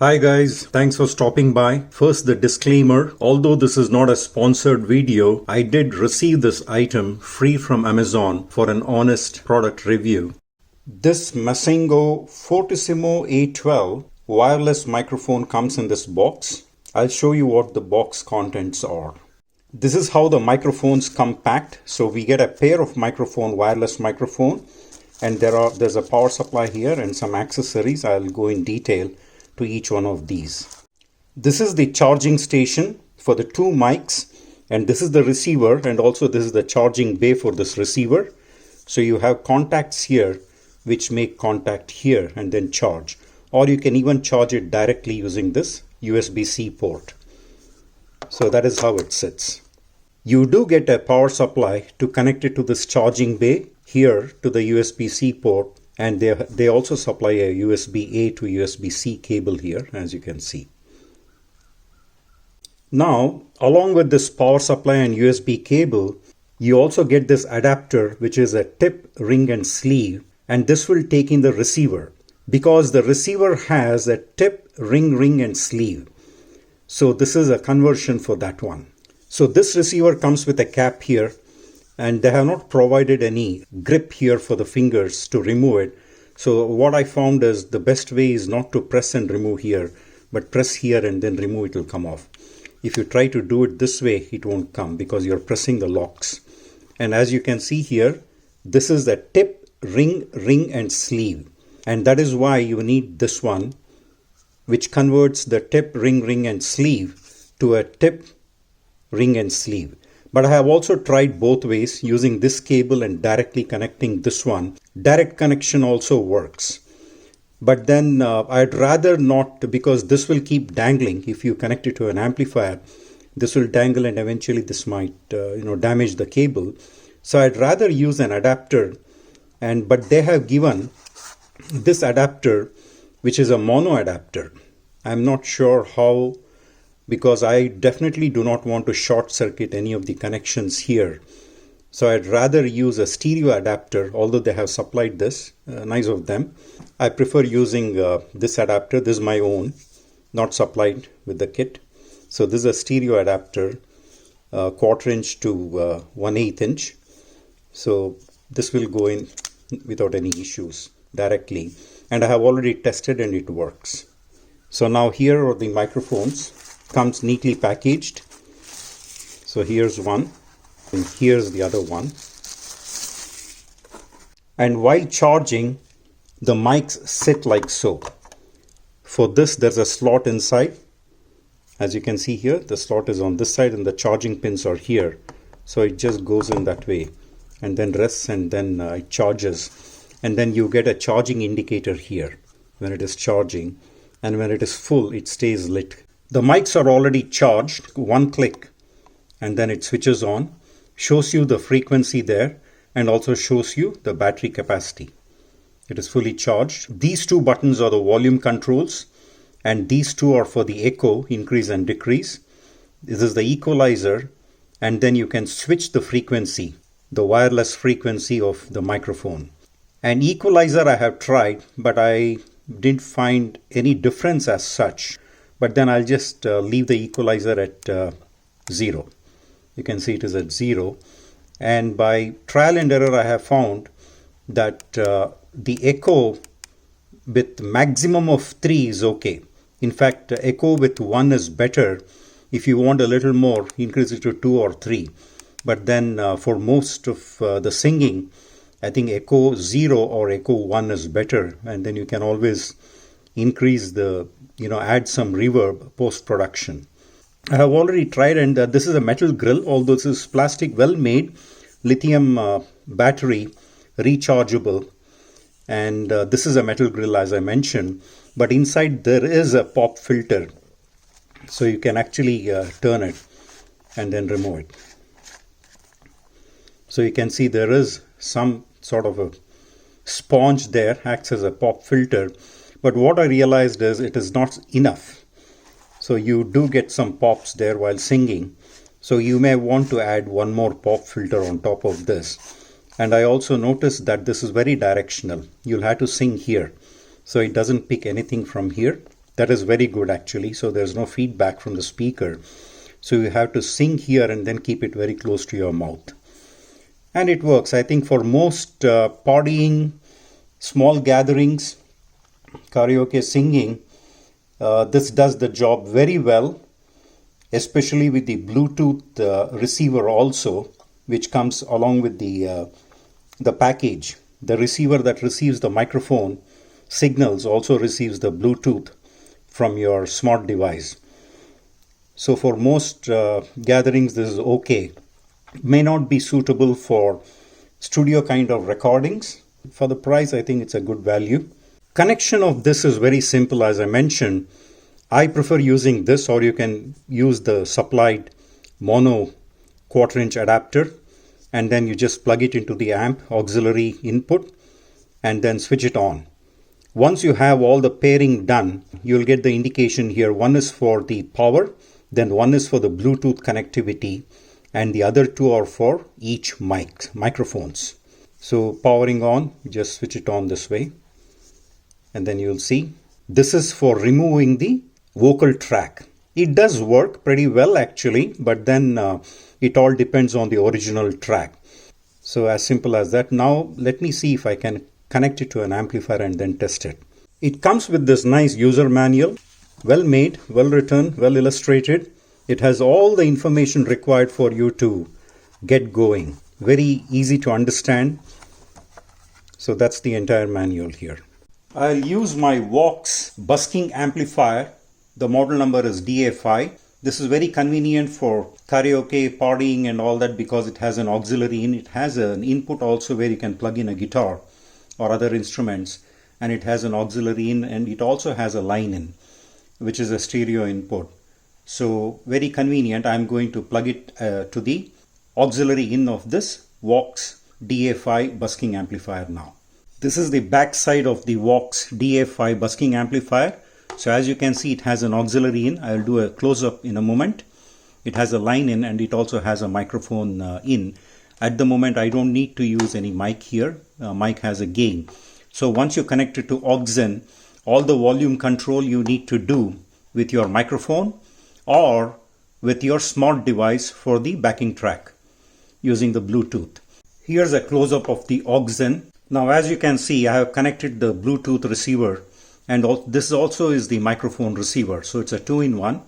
Hi guys, thanks for stopping by. First, the disclaimer. Although this is not a sponsored video, I did receive this item free from Amazon for an honest product review. This Masingo Fortissimo A12 wireless microphone comes in this box. I'll show you what the box contents are. This is how the microphones come packed. So we get a pair of wireless microphone, and there's a power supply here and some accessories. I'll go in detail to each one of these. This is the charging station for the two mics, and this is the receiver, and also this is the charging bay for this receiver. So you have contacts here which make contact here and then charge, or you can even charge it directly using this USB-C port. So that is how it sits. You do get a power supply to connect it to this charging bay here to the USB-C port. And they also supply a USB-A to USB-C cable here, as you can see. Now, along with this power supply and USB cable, you also get this adapter, which is a tip, ring, and sleeve. And this will take in the receiver, because the receiver has a tip, ring, and sleeve. So this is a conversion for that one. So this receiver comes with a cap here, and they have not provided any grip here for the fingers to remove it. So what I found is the best way is not to press and remove here, but press here and then remove, it will come off. If you try to do it this way, it won't come because you're pressing the locks. And as you can see here, this is the tip, ring, and sleeve. And that is why you need this one, which converts the tip, ring, and sleeve to a tip, ring, and sleeve. But I have also tried both ways, using this cable and directly connecting this one. Direct connection also works. But then I'd rather not, because this will keep dangling. If you connect it to an amplifier, this will dangle and eventually this might damage the cable. So I'd rather use an adapter. But they have given this adapter, which is a mono adapter. I'm not sure how, because I definitely do not want to short circuit any of the connections here. So I'd rather use a stereo adapter, although they have supplied this, nice of them. I prefer using this adapter. This is my own, not supplied with the kit. So this is a stereo adapter, 1/4 inch to 1/8 inch. So this will go in without any issues directly. And I have already tested and it works. So now here are the microphones. Comes neatly packaged. So here's one and here's the other one. And while charging, the mics sit like so. For this, there's a slot inside. As you can see here, the slot is on this side and the charging pins are here. So it just goes in that way and then rests, and then it charges. And then you get a charging indicator here when it is charging, and when it is full, it stays lit. The mics are already charged. One click and then it switches on, shows you the frequency there, and also shows you the battery capacity. It is fully charged. These two buttons are the volume controls, and these two are for the echo, increase and decrease. This is the equalizer, and then you can switch the frequency, the wireless frequency of the microphone. An equalizer I have tried, but I didn't find any difference as such. But then I'll just leave the equalizer at 0. You can see it is at 0. And by trial and error, I have found that the echo with maximum of 3 is okay. In fact, echo with 1 is better. If you want a little more, increase it to 2 or 3. But then for most of the singing, I think echo 0 or echo 1 is better. And then you can always increase add some reverb post-production. I have already tried, and this is a metal grill, although this is plastic, well made, lithium battery, rechargeable. And this is a metal grill, as I mentioned, but inside there is a pop filter. So you can actually turn it and then remove it. So you can see there is some sort of a sponge there, acts as a pop filter. But what I realized is it is not enough. So you do get some pops there while singing. So you may want to add one more pop filter on top of this. And I also noticed that this is very directional. You'll have to sing here. So it doesn't pick anything from here. That is very good actually. So there's no feedback from the speaker. So you have to sing here and then keep it very close to your mouth. And it works. I think for most partying, small gatherings, karaoke singing, this does the job very well, especially with the Bluetooth receiver also, which comes along with the package. The receiver that receives the microphone signals also receives the Bluetooth from your smart device. So for most gatherings, this is okay. May not be suitable for studio kind of recordings. For the price, I think it's a good value. Connection of this is very simple, as I mentioned. I prefer using this, or you can use the supplied mono 1/4" adapter, and then you just plug it into the amp auxiliary input and then switch it on. Once you have all the pairing done, you'll get the indication here. One is for the power, then one is for the Bluetooth connectivity, and the other two are for each microphones. So powering on, just switch it on this way, and then you'll see this is for removing the vocal track. It does work pretty well actually, but then it all depends on the original track. So as simple as that. Now let me see if I can connect it to an amplifier and then test it. It comes with this nice user manual, well made, well written, well illustrated. It has all the information required for you to get going. Very easy to understand. So that's the entire manual here. I'll use my VOX busking amplifier. The model number is DA5. This is very convenient for karaoke, partying and all that because it has an auxiliary in. It has an input also where you can plug in a guitar or other instruments, and it has an auxiliary in, and it also has a line in, which is a stereo input. So very convenient. I'm going to plug it to the auxiliary in of this VOX DA5 busking amplifier now. This is the back side of the VOX DA5 busking amplifier. So as you can see, it has an auxiliary in. I'll do a close-up in a moment. It has a line in, and it also has a microphone in. At the moment, I don't need to use any mic here. Mic has a gain. So once you connect it to aux in, all the volume control you need to do with your microphone or with your smart device for the backing track using the Bluetooth. Here's a close-up of the aux in. Now as you can see, I have connected the Bluetooth receiver, and this also is the microphone receiver. So it's a 2-in-1.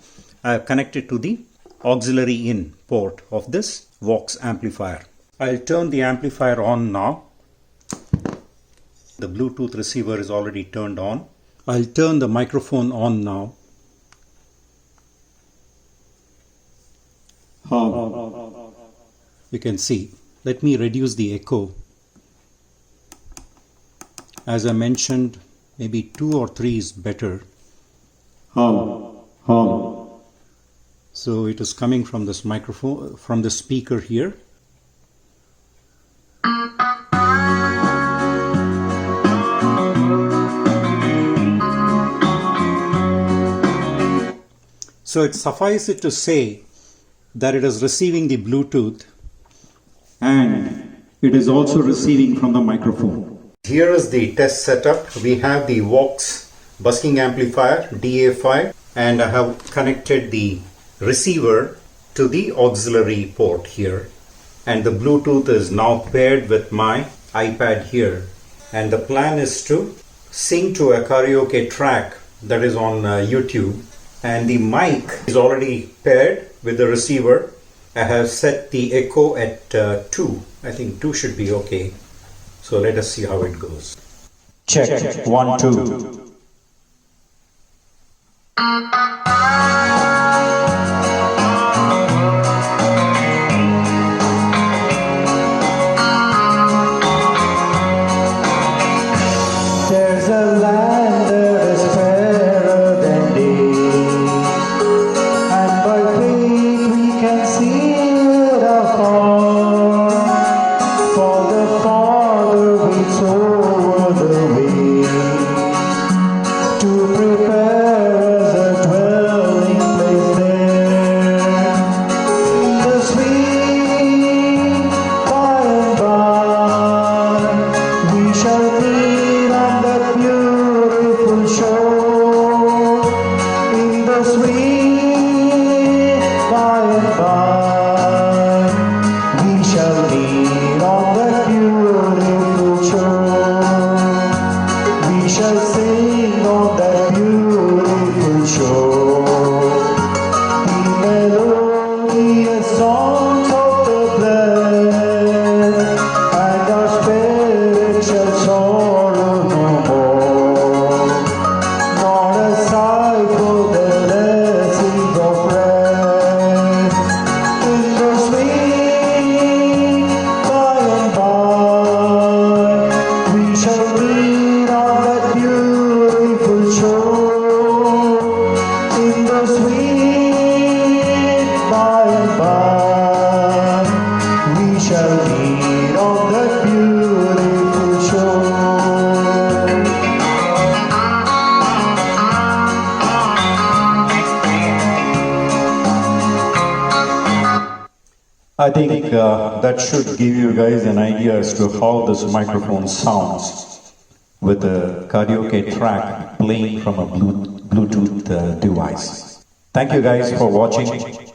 I have connected to the auxiliary in port of this VOX amplifier. I'll turn the amplifier on now. The Bluetooth receiver is already turned on. I'll turn the microphone on now. You can see. Let me reduce the echo. As I mentioned, maybe 2 or 3 is better. So it is coming from this microphone, from the speaker here. So it suffices to say that it is receiving the Bluetooth and it is also receiving from the microphone. Here is the test setup. We have the VOX busking amplifier DA5, and I have connected the receiver to the auxiliary port here, and the Bluetooth is now paired with my iPad here, and the plan is to sing to a karaoke track that is on YouTube, and the mic is already paired with the receiver. I have set the echo at 2. I think 2 should be okay. So let us see how it goes. Check. 1, 2. There's a land that is fairer than day, and by faith we can see it afar. For the Father waits over the way to prepare us a dwelling I think that should give you guys an idea as to how this microphone sounds with a karaoke track playing from a Bluetooth device. Thank you guys for watching.